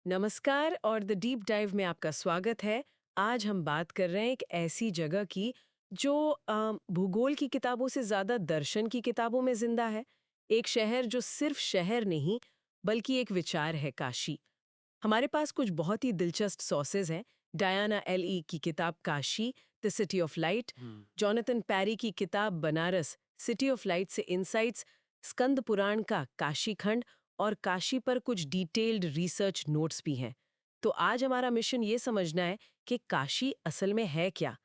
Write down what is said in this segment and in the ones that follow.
नमस्कार और the deep dive में आपका स्वागत है। आज हम बात कर रहे हैं एक ऐसी जगह की जो भूगोल की किताबों से ज़्यादा दर्शन की किताबों में जिंदा है। एक शहर जो सिर्फ शहर नहीं बल्कि एक विचार है, काशी। हमारे पास कुछ बहुत ही दिलचस्प सोर्सेज हैं। Diana L E. की किताब Kashi, the city of light, Jonathan Parry की किताब बनारस, सिटी ऑफ लाइट से इंसाइट्स, स्कंद पुराण का काशी खंड और काशी पर कुछ डिटेल्ड रिसर्च नोट्स भी हैं। तो आज हमारा मिशन ये समझना है कि काशी असल में है क्या।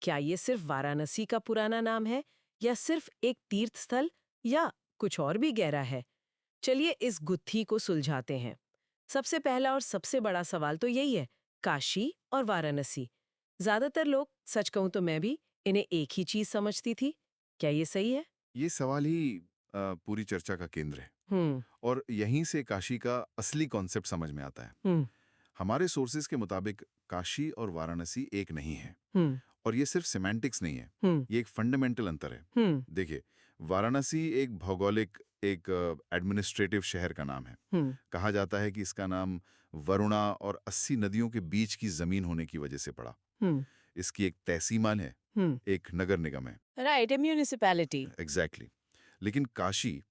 क्या ये सिर्फ वाराणसी का पुराना नाम है, या सिर्फ एक तीर्थ स्थल, या कुछ और भी गहरा है। चलिए इस गुत्थी को सुलझाते हैं। सबसे पहला और सबसे बड़ा सवाल तो यही है, काशी और वाराणसी। ज्यादातर लोग, सच कहूं तो मैं भी, इन्हें एक ही चीज समझती थी। क्या ये सही है? ये सवाल ही पूरी चर्चा का केंद्र है। हम्म। और यहीं से काशी का असली कॉन्सेप्ट समझ में आता है। हम्म। हमारे सोर्सेज के मुताबिक काशी और वाराणसी एक नहीं है। हम्म। और ये सिर्फ सिमेंटिक्स नहीं है, हम्म। ये एक फंडामेंटल अंतर है। हम्म। देखिए, वाराणसी एक भौगोलिक, एक एडमिनिस्ट्रेटिव शहर का नाम है। हम्म। कहा जाता है कि इसका नाम वरुणा और 80 नदियों के बीच की जमीन होने की वजह से पड़ा। हम्म। इसकी एक तहसील है, हम्म। एक नगर निगम है। राइट, ए म्यूनिसिपैलिटी। एग्जैक्टली। लेकिन काशी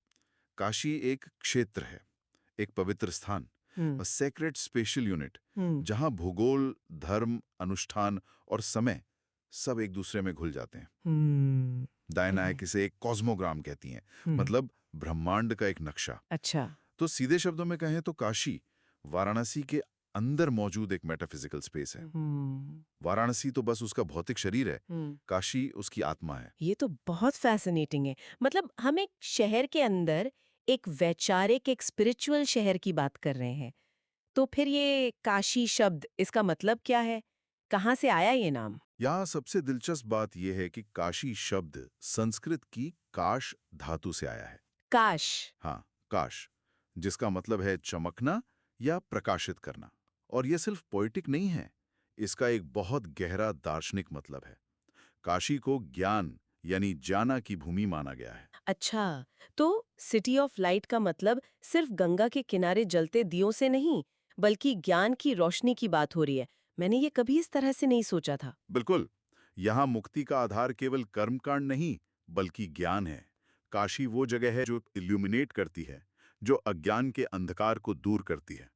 काशी एक क्षेत्र है, एक पवित्र स्थान, हम्म। सेक्रेट स्पेशल यूनिट, हम्म। जहां भूगोल, धर्म, अनुष्ठान और समय सब एक दूसरे में घुल जाते हैं। हम्म। डायनाइक इसे एक कॉस्मोग्राम कहती हैं, हम्म। मतलब ब्रह्मांड का एक नक्शा। अच्छा। तो सीधे शब्दों में कहें तो काशी वाराणसी के अंदर मौजूद एक मेटाफिजिकल स्पेस है। हम्म। वाराणसी तो बस उसका भौतिक शरीर है, हम्म। काशी उसकी आत्मा है। ये तो बहुत फैसिनेटिंग है। मतलब हम एक शहर के अंदर एक वैचारिक, एक स्पिरिचुअल शहर की बात कर रहे हैं। तो फिर ये काशी शब्द, इसका मतलब क्या है? कहाँ से आया ये नाम? यहाँ सबसे दिलचस्प बात यह है कि काशी शब्द संस्कृत की काश धातु से आया है। काश। हाँ, काश, जिसका मतलब है चमकना या प्रकाशित करना। और यह सिर्फ पोएटिक नहीं है, इसका एक बहुत गहरा दार्शनिक मतलब है। काशी को ज्ञान यानी जाना की भूमि माना गया है। अच्छा, तो सिटी ऑफ लाइट का मतलब सिर्फ गंगा के किनारे जलते दियों से नहीं, बल्कि ज्ञान की रोशनी की बात हो रही है। मैंने ये कभी इस तरह से नहीं सोचा था। बिल्कुल, यहाँ मुक्ति का आधार केवल कर्मकांड नहीं, बल्कि ज्ञान है। काशी वो जगह है जो इल्यूमिनेट करती है, जो अज्ञान के अंधकार को दूर करती है।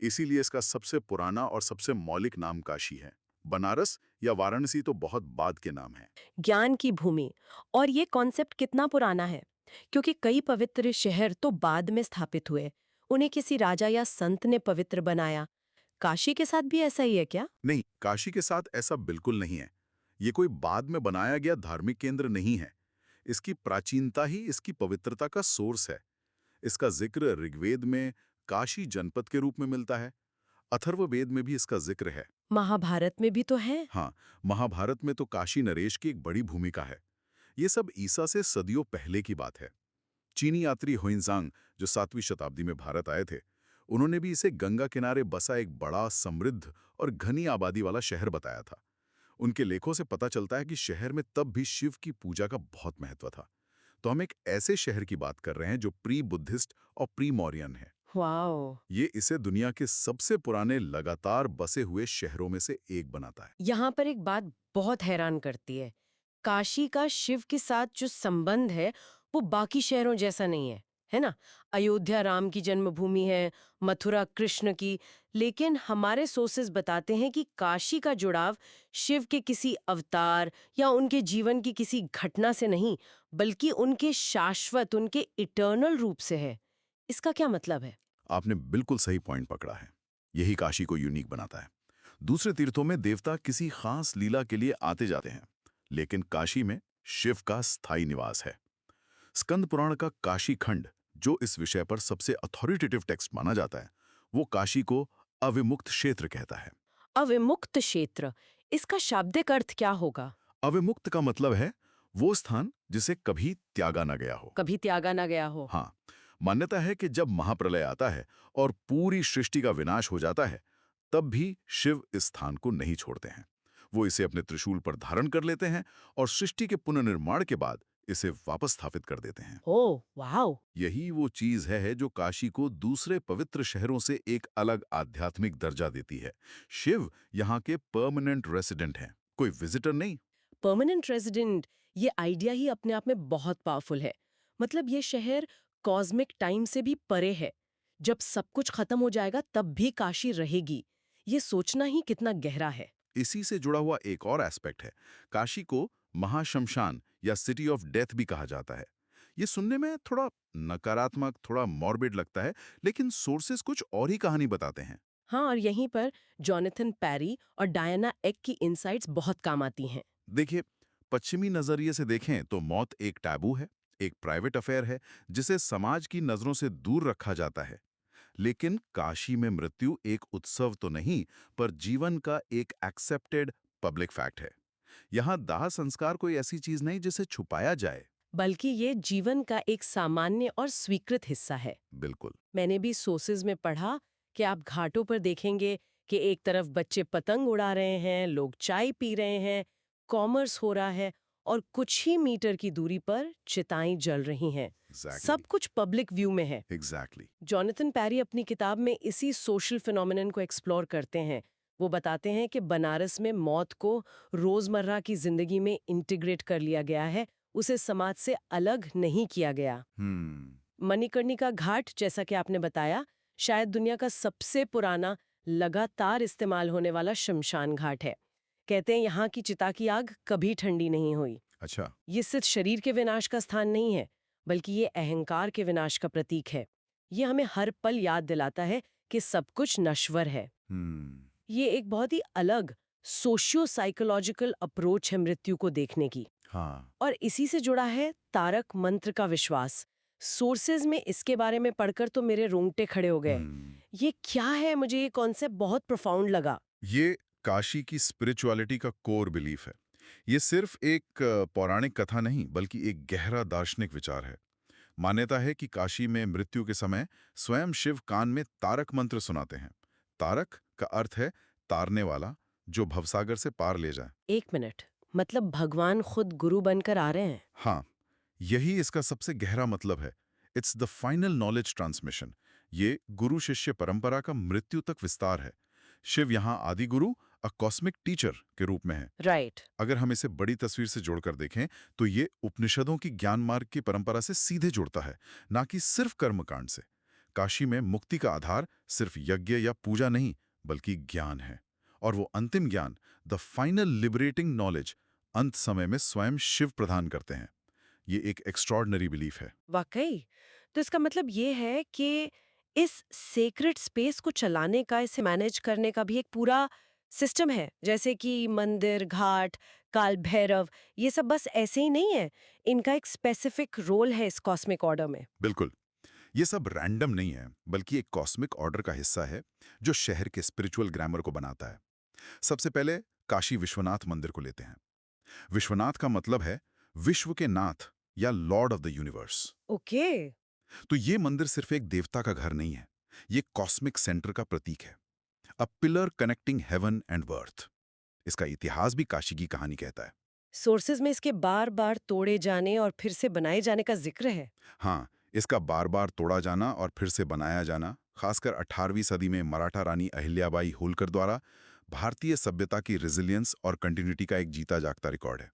इसीलिए इसका सबसे पुराना और सबसे मौलिक नाम काशी है। बनारस या वाराणसी तो बहुत बाद के नाम हैं। ज्ञान की भूमि। और ये कॉन्सेप्ट कितना पुराना है? क्योंकि कई पवित्र शहर तो बाद में स्थापित हुए। उन्हें किसी राजा या संत ने पवित्र बनाया। काशी के साथ भी ऐसा ही है क्या? नहीं, काशी के साथ ऐसा बिल्कुल नहीं है। ये कोई बाद में बनाया गया धार्मिक केंद्र नहीं है। इसकी प्राचीनता ही इसकी पवित्रता का सोर्स है। इसका जिक्र ऋग्वेद में काशी जनपद के रूप में मिलता है। अथर्ववेद में भी इसका जिक्र है। महाभारत में भी तो है। हाँ, महाभारत में तो काशी नरेश की एक बड़ी भूमिका है। ये सब ईसा से सदियों पहले की बात है। चीनी यात्री हुइनजांग, जो 7वीं शताब्दी में भारत आए थे, उन्होंने भी इसे गंगा किनारे बसा एक बड़ा, समृद्ध और घनी आबादी वाला शहर बताया था। उनके लेखों से पता चलता है कि शहर में तब भी शिव की पूजा का बहुत महत्व था। तो हम एक ऐसे शहर की बात कर रहे हैं जो प्री बुद्धिस्ट और प्री मौर्यन है। वाओ! ये इसे दुनिया के सबसे पुराने लगातार बसे हुए शहरों में से एक बनाता है। यहाँ पर एक बात बहुत हैरान करती है। काशी का शिव के साथ जो संबंध है, वो बाकी शहरों जैसा नहीं है ना? अयोध्या राम की जन्मभूमि है, मथुरा कृष्ण की, लेकिन हमारे सोर्सेज बताते हैं कि काशी का जुड़ाव शिव के किसी अवतार या उनके जीवन की किसी घटना से नहीं, बल्कि उनके शाश्वत, उनके इटर्नल रूप से है। इसका क्या मतलब है? आपने बिल्कुल सही पॉइंट पकड़ा है। यही काशी को यूनिक बनाता है। दूसरे तीर्थों में देवता किसी खास लीला के लिए आते जाते हैं, लेकिन काशी में शिव का स्थायी निवास है। स्कंद पुराण का काशी खंड, जो इस विषय पर सबसे अथॉरिटेटिव टेक्स्ट माना जाता है, वो काशी को अविमुक्त क्षेत्र कहता है। अविमुक्त क्षेत्र, इसका शाब्दिक अर्थ क्या होगा? अविमुक्त का मतलब है वो स्थान जिसे कभी त्यागा न गया हो। कभी त्यागा ना गया हो। हाँ, मान्यता है कि जब महाप्रलय आता है और पूरी सृष्टि का विनाश हो जाता है, तब भी शिव इस स्थान को नहीं छोड़ते हैं। वो इसे अपने त्रिशूल पर धारण कर लेते हैं और सृष्टि के पुनर्निर्माण के बाद इसे वापस स्थापित कर देते हैं। Oh wow. यही वो चीज है जो काशी को दूसरे पवित्र शहरों से एक अलग आध्यात्मिक दर्जा देती है। शिव यहाँ के परमानेंट रेसिडेंट हैं, कोई विजिटर नहीं। परमानेंट रेजिडेंट, ये आइडिया ही अपने आप में बहुत पावरफुल है। मतलब ये शहर कॉस्मिक टाइम से भी परे है। जब सब कुछ खत्म हो जाएगा तब भी काशी रहेगी। ये सोचना ही कितना गहरा है। इसी से जुड़ा हुआ एक और एस्पेक्ट है, काशी को महाशमशान या सिटी ऑफ डेथ भी कहा जाता है। ये सुनने में थोड़ा नकारात्मक, थोड़ा मॉर्बिड लगता है, लेकिन सोर्सेस कुछ और ही कहानी बताते हैं। हाँ, और यहीं पर जॉनथन पैरी और डायना एग की इनसाइट्स बहुत काम आती हैं। देखिए, पश्चिमी नजरिए से देखें तो मौत एक टैबू है, एक प्राइवेट अफेयर है जिसे समाज की नजरों से दूर रखा जाता है। लेकिन काशी में मृत्यु एक उत्सव तो नहीं, पर जीवन का एक एक्सेप्टेड पब्लिक फैक्ट है। यहाँ दाह संस्कार कोई ऐसी चीज नहीं जिसे छुपाया जाए। बल्कि ये जीवन का एक सामान्य और स्वीकृत हिस्सा है। बिल्कुल। मैंने भी सोर्सेज में पढ़ा कि आप घाटों पर देखेंगे कि एक तरफ बच्चे पतंग उड़ा रहे हैं, लोग चाय पी रहे हैं, कॉमर्स हो रहा है, और कुछ ही मीटर की दूरी पर चिताएं जल रही हैं। एग्जैक्टली। सब कुछ पब्लिक व्यू में है। एग्जैक्टली। जॉनथन पैरी अपनी किताब में इसी सोशल फिनोमिनन को एक्सप्लोर करते हैं। वो बताते हैं कि बनारस में मौत को रोजमर्रा की जिंदगी में इंटीग्रेट कर लिया गया है, उसे समाज से अलग नहीं किया गया। मणिकर्णिका घाट, जैसा कि आपने बताया, शायद दुनिया का सबसे पुराना लगातार इस्तेमाल होने वाला शमशान घाट है। कहते हैं यहाँ की चिता की आग कभी ठंडी नहीं हुई। अच्छा। ये सिर्फ शरीर के विनाश का स्थान नहीं है, बल्कि ये अहंकार के विनाश का प्रतीक है। ये हमें हर पल याद दिलाता है कि सब कुछ नश्वर है। हम्म। ये एक बहुत ही अलग सोशियो साइकोलॉजिकल अप्रोच है मृत्यु को देखने की। हाँ। और इसी से जुड़ा है तारक मंत्र का विश्वास। सोर्सेज में इसके बारे में पढ़कर तो मेरे रोंगटे खड़े हो गए। ये क्या है, मुझे ये कॉन्सेप्ट बहुत प्रोफाउंड लगा। ये काशी की स्पिरिचुअलिटी का कोर बिलीफ है। ये सिर्फ एक पौराणिक कथा नहीं, बल्कि एक गहरा दार्शनिक विचार है। मान्यता है कि काशी में मृत्यु के समय स्वयं शिव कान में तारक मंत्र सुनाते हैं। तारक का अर्थ है तारने वाला, जो भवसागर से पार ले जाए। एक मिनट, मतलब भगवान खुद गुरु बनकर आ रहे हैं? हाँ, यही इसका सबसे गहरा मतलब है। It's the final knowledge transmission. ये गुरु शिष्य परंपरा का मृत्यु तक विस्तार है। शिव यहाँ आदि गुरु, अ कॉस्मिक टीचर के रूप में है। राइट। अगर हम इसे बड़ी तस्वीर से जोड़कर देखें तो ये उपनिषदों की ज्ञान मार्ग की परंपरा से सीधे जुड़ता है, ना कि सिर्फ कर्मकांड से। काशी में मुक्ति का आधार सिर्फ यज्ञ या पूजा नहीं, बल्कि ज्ञान है। और वो अंतिम ज्ञान, द फाइनल लिबरेटिंग नॉलेज, अंत समय में स्वयं शिव प्रदान करते हैं। ये एक एक्स्ट्रॉर्डिनरी बिलीफ है। वाकई। तो इसका मतलब ये है कि इस सेक्रेट स्पेस को चलाने का, इसे मैनेज करने का भी एक पूरा सिस्टम है। जैसे कि मंदिर, घाट, काल भैरव, ये सब बस ऐसे ही नहीं है। इनका एक स्पेसिफिक रोल है इस कॉस्मिक ऑर्डर में। बिल्कुल। ये सब रैंडम नहीं है, बल्कि एक कॉस्मिक ऑर्डर का हिस्सा है जो शहर के स्पिरिचुअल ग्रामर को बनाता है। सबसे पहले काशी विश्वनाथ मंदिर को लेते हैं। विश्वनाथ का मतलब है विश्व के नाथ या Lord of the universe. Okay. तो ये मंदिर सिर्फ एक देवता का घर नहीं है, ये कॉस्मिक सेंटर का प्रतीक है। A pillar connecting heaven and birth. इसका इतिहास भी काशी की कहानी कहता है। सोर्सेज में इसके बार बार तोड़े जाने और फिर से बनाए जाने का जिक्र है। हाँ, इसका बार बार तोड़ा जाना और फिर से बनाया जाना, खासकर 18वीं सदी में मराठा रानी अहिल्याबाई होलकर द्वारा, भारतीय सभ्यता की रेजिलियंस और कंटिन्यूटी का एक जीता जागता रिकॉर्ड है।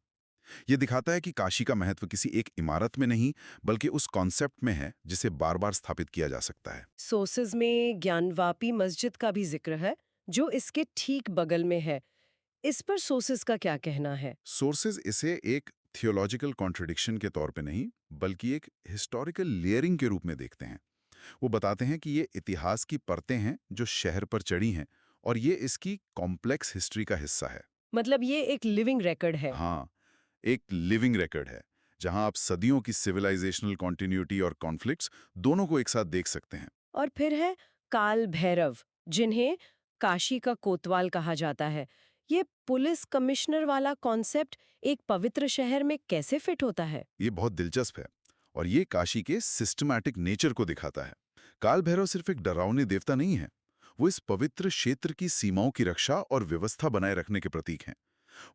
ये दिखाता है कि काशी का महत्व किसी एक इमारत में नहीं, बल्कि उस कॉन्सेप्ट में है जिसे बार बार स्थापित किया जा सकता है। सोर्सेज में ज्ञानवापी मस्जिद का भी जिक्र है, जो इसके ठीक बगल में है। इस पर सोर्सेज का क्या कहना है? सोर्सेज इसे एक थियोलॉजिकल कॉन्ट्रडिक्शन के तौर पे नहीं, बल्कि एक हिस्टोरिकल लेयरिंग के रूप में देखते हैं। वो बताते हैं कि ये इतिहास की परतें हैं जो शहर पर चढ़ी हैं, और ये इसकी कॉम्प्लेक्स हिस्ट्री का हिस्सा है। मतलब ये एक लिविंग रिकॉर्ड है। हाँ, एक लिविंग रिकॉर्ड है, जहां आप सदियों की सिविलाइजेशनल कॉन्टिन्यूटी और कॉन्फ्लिक्ट्स दोनों को एक साथ देख सकते हैं। और फिर है काल भैरव, जिन्हें काशी का कोतवाल कहा जाता है। ये पुलिस कमिश्नर वाला कॉन्सेप्ट एक पवित्र शहर में कैसे फिट होता है? ये बहुत दिलचस्प है, और ये काशी के सिस्टमैटिक नेचर को दिखाता है। काल भैरव सिर्फ एक डरावने देवता नहीं है, वो इस पवित्र क्षेत्र की सीमाओं की रक्षा और व्यवस्था बनाए रखने के प्रतीक हैं।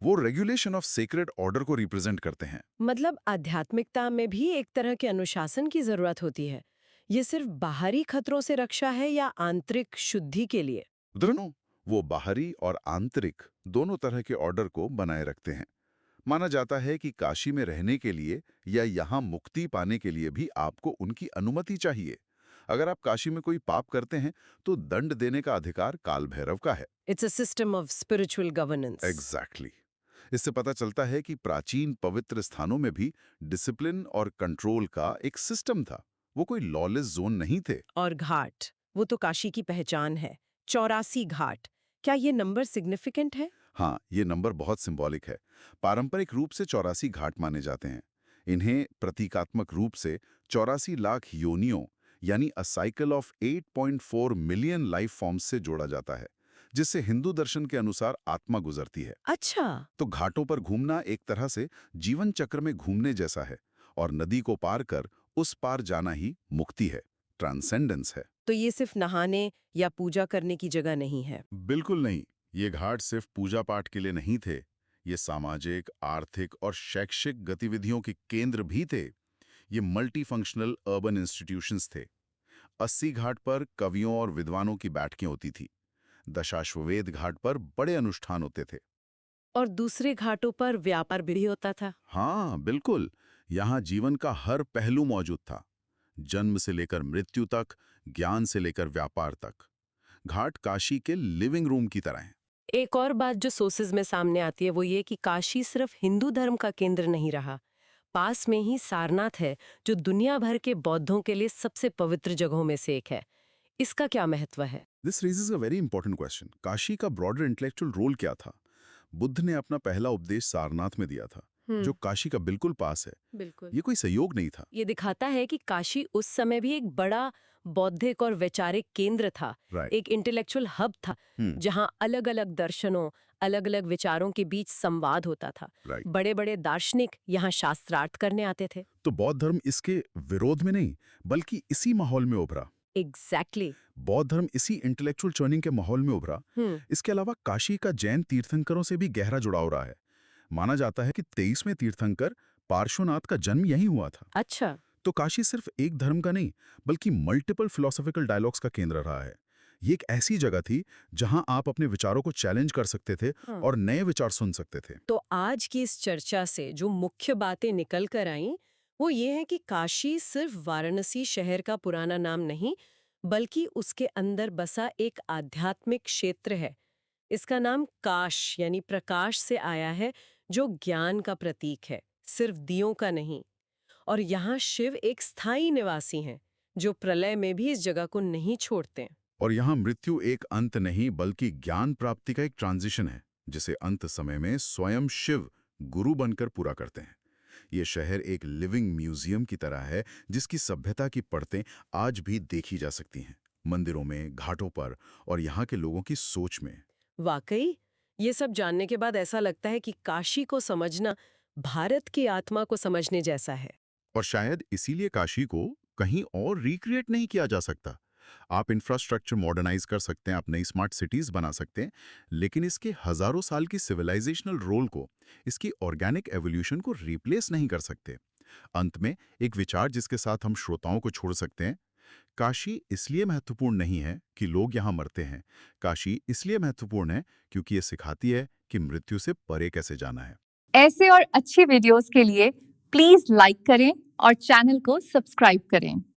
वो रेगुलेशन ऑफ सेक्रेड ऑर्डर को रिप्रेजेंट करते हैं। मतलब आध्यात्मिकता में भी एक तरह के अनुशासन की जरूरत होती है। ये सिर्फ बाहरी खतरों से रक्षा है या आंतरिक शुद्धि के लिए? दोनों, वो बाहरी और आंतरिक दोनों तरह के ऑर्डर को बनाए रखते हैं। माना जाता है कि काशी में रहने के लिए या यहाँ मुक्ति पाने के लिए भी आपको उनकी अनुमति चाहिए। अगर आप काशी में कोई पाप करते हैं तो दंड देने का अधिकार काल भैरव का है। It's a system of spiritual governance. Exactly इससे पता चलता है कि प्राचीन पवित्र स्थानों में भी डिसिप्लिन और कंट्रोल का एक सिस्टम था। वो कोई लॉलेस जोन नहीं थे। और घाट, वो तो काशी की पहचान है। 84 घाट, क्या ये नंबर सिग्निफिकेंट है? हाँ, ये नंबर बहुत सिंबॉलिक है। पारंपरिक रूप से 84 घाट माने जाते हैं। इन्हें प्रतीकात्मक रूप से 84 लाख योनियों यानी अ cycle of 8.4 million life forms से जोड़ा जाता है, जिससे हिंदू दर्शन के अनुसार आत्मा गुजरती है। अच्छा। तो घाटों पर घूमना एक तरह से जीवन चक्र में घूमने जैसा है, और नदी को पार कर उस पार जाना ही मुक्ति है, ट्रांसेंडेंस है। तो ये सिर्फ नहाने या पूजा करने की जगह नहीं है? बिल्कुल नहीं। ये घाट सिर्फ पूजा पाठ के लिए नहीं थे। ये सामाजिक, आर्थिक और शैक्षिक गतिविधियों के केंद्र भी थे। ये मल्टी फंक्शनल अर्बन इंस्टीट्यूशंस थे। 80 घाट पर कवियों और विद्वानों की बैठकें होती थी। दशाश्वमेध घाट पर बड़े अनुष्ठान होते थे। और दूसरे घाटों पर व्यापार भी होता था? हाँ, बिल्कुल। यहाँ जीवन का हर पहलू मौजूद था। जन्म से लेकर मृत्यु तक, ज्ञान से लेकर व्यापार तक। घाट काशी के लिविंग रूम की तरह हैं। एक और बात जो सोर्सेज में सामने आती है वो ये कि काशी सिर्फ हिंदू धर्म का केंद्र नहीं रहा। पास में ही सारनाथ है, जो दुनिया भर के बौद्धों के लिए सबसे पवित्र जगहों में से एक है। इसका क्या महत्व है? This raises a very important question. Kashi का ब्रॉडर इंटेलेक्चुअल रोल क्या था? बुद्ध ने अपना पहला उपदेश सारनाथ में दिया था, जो काशी का बिल्कुल पास है। बिल्कुल। ये कोई सहयोग नहीं था। ये दिखाता है कि काशी उस समय भी एक बड़ा बौद्धिक और वैचारिक केंद्र था। राइट। एक इंटेलेक्चुअल हब था, जहां अलग-अलग दर्शनों, अलग-अलग विचारों के बीच संवाद होता था। राइट। बड़े-बड़े दार्शनिक यहाँ शास्त्रार्थ करने आते थे। तो बौद्ध धर्म इसके विरोध में नहीं, बल्कि इसी माहौल में उभरा। एग्जैक्टली। बौद्ध धर्म इसी इंटेलेक्चुअल चर्निंग के माहौल में उभरा। इसके अलावा काशी का जैन तीर्थंकरों से भी गहरा जुड़ाव रहा है। माना जाता है कि 23वें तीर्थंकर पार्श्वनाथ का जन्म यहीं हुआ था। अच्छा। तो काशी सिर्फ एक धर्म का नहीं, बल्कि मल्टीपल फिलोसॉफिकल डायलॉग्स का केंद्र रहा है। ये एक ऐसी जगह थी जहां आप अपने विचारों को चैलेंज कर सकते थे और नए विचार सुन सकते थे। तो आज की इस चर्चा से जो मुख्य बातें निकल कर आईं, वो ये है कि काशी सिर्फ वाराणसी शहर का पुराना नाम नहीं, बल्कि उसके अंदर बसा एक आध्यात्मिक क्षेत्र है। इसका नाम काश यानी प्रकाश से आया है, जो ज्ञान का प्रतीक है, सिर्फ दियों का नहीं। और यहाँ शिव एक स्थायी निवासी हैं, जो प्रलय में भी इस जगह को नहीं छोड़ते। और यहाँ मृत्यु एक अंत नहीं, बल्कि ज्ञान प्राप्ति का एक ट्रांजिशन है, जिसे अंत समय में स्वयं शिव गुरु बनकर पूरा करते हैं। ये शहर एक लिविंग म्यूजियम की तरह है, जिसकी सभ्यता की परतें आज भी देखी जा सकती हैं, मंदिरों में, घाटों पर और यहाँ के लोगों की सोच में। वाकई, ये सब जानने के बाद ऐसा लगता है कि काशी को समझना भारत की आत्मा को समझने जैसा है। और शायद इसीलिए काशी को कहीं और रिक्रिएट नहीं किया जा सकता। आप इंफ्रास्ट्रक्चर मॉडर्नाइज कर सकते हैं, आप नई स्मार्ट सिटीज बना सकते हैं, लेकिन इसके हजारों साल की सिविलाइजेशनल रोल को, इसकी ऑर्गेनिक एवोल्यूशन को रिप्लेस नहीं कर सकते। अंत में एक विचार जिसके साथ हम श्रोताओं को छोड़ सकते हैं: काशी इसलिए महत्वपूर्ण नहीं है कि लोग यहाँ मरते हैं। काशी इसलिए महत्वपूर्ण है क्योंकि ये सिखाती है कि मृत्यु से परे कैसे जाना है। ऐसे और अच्छी वीडियोस के लिए प्लीज लाइक करें और चैनल को सब्सक्राइब करें।